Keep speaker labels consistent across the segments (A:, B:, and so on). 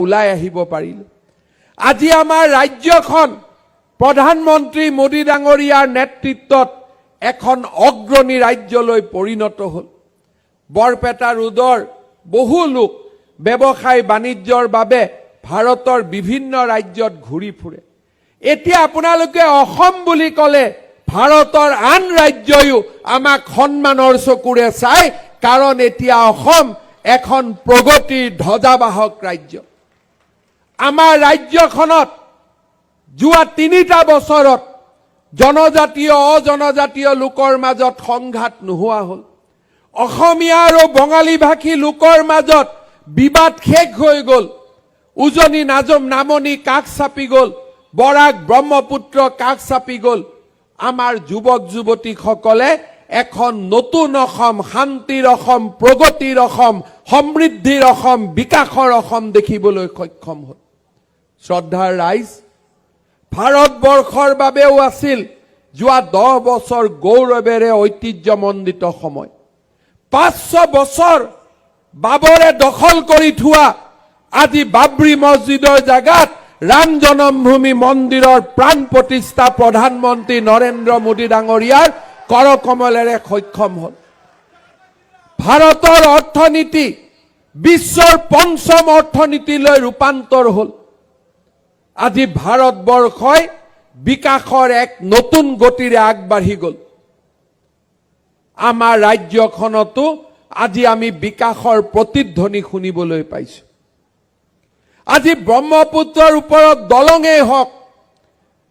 A: ওলাই আহিব পাৰিলে। আজি আমাৰ ৰাজ্যখন প্ৰধানমন্ত্ৰী মোদী ডাঙৰীয়াৰ নেতৃত্বত এখন অগ্ৰণী ৰাজ্যলৈ পৰিণত হ'ল। বৰপেটা ৰোডৰ বহু লোক ব্যৱসায় বাণিজ্যৰ বাবে ভাৰতৰ বিভিন্ন ৰাজ্যত ঘূৰি ফুৰে। এতিয়া আপোনালোকে অসম বুলি ক'লে ভাৰতৰ আন ৰাজ্যয়ো আমাক সন্মানৰ চকুৰে চায়, কাৰণ এতিয়া অসম এখন প্ৰগতিৰ ধ্বজাবাহক ৰাজ্য। আমাৰ ৰাজ্যখনত যোৱা 3টা বছৰত জনজাতীয় অজনজাতীয় লোকৰ মাজত সংঘাত নোহোৱা হ'ল। অসমীয়া আৰু বঙালী ভাষী লোকৰ মাজত বিবাদ শেষ হৈ গ'ল। উজনি নামনি কাষ চাপি গ'ল, বৰাক ব্ৰহ্মপুত্ৰ কাষ চাপি গ'ল। আমাৰ যুৱক যুৱতীসকলে এখন নতুন অসম, শান্তিৰ অসম, প্ৰগতিৰ অসম, সমৃদ্ধিৰ অসম, বিকাশৰ অসম দেখিবলৈ সক্ষম হ'ল। শ্ৰদ্ধাৰ ৰাইজ, ভাৰতবৰ্ষৰ বাবেও আছিল যোৱা 10 বছৰ গৌৰৱেৰে ঐতিহ্যমণ্ডিত সময়। 500 বছৰ বাবৰে দখল কৰি থোৱা আজি বাবৰি মছজিদৰ জাগাত ৰাম জন্মভূমি মন্দিৰৰ প্ৰাণ প্ৰতিষ্ঠা প্ৰধানমন্ত্ৰী নৰেন্দ্ৰ মোদী ডাঙৰীয়াৰ কৰকমলেৰে সক্ষম হ'ল। ভাৰতৰ অৰ্থনীতি বিশ্বৰ 5ম অৰ্থনীতিলৈ ৰূপান্তৰ হ'ল। আজি ভাৰতবৰ্ষই বিকাশৰ এক নতুন গতিৰে আগবাঢ়ি গ'ল। আমাৰ ৰাজ্যখনতো আজি আমি বিকাশৰ প্ৰতিধ্বনি শুনিবলৈ পাইছো। আজি ব্ৰহ্মপুত্ৰৰ ওপৰত দলঙেই হওক,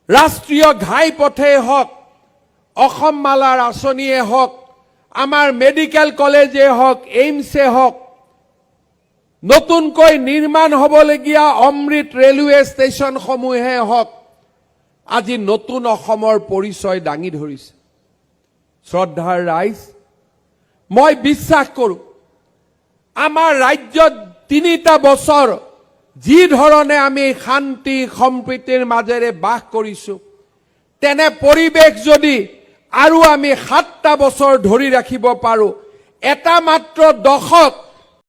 A: ৰাষ্ট্ৰীয় ঘাইপথেই হওক, অসম মালাৰ আঁচনিয়ে হওক, আমাৰ মেডিকেল কলেজে হওক, এইমছে হওক, নতুনকৈ নিৰ্মাণ হ'বলগীয়া অমৃত ৰেলৱে ষ্টেচনসমূহে হওক, আজি নতুন অসমৰ পৰিচয় দাঙি ধৰিছে। শ্ৰদ্ধাৰ ৰাইজ, মই বিশ্বাস কৰোঁ আমাৰ ৰাজ্যত 3টা বছৰ যি ধৰণে আমি শান্তি সম্প্ৰীতিৰ মাজেৰে বাস কৰিছো, তেনে পৰিৱেশ যদি আৰু আমি 7টা বছৰ ধৰি ৰাখিব পাৰোঁ, এটা মাত্ৰ দশক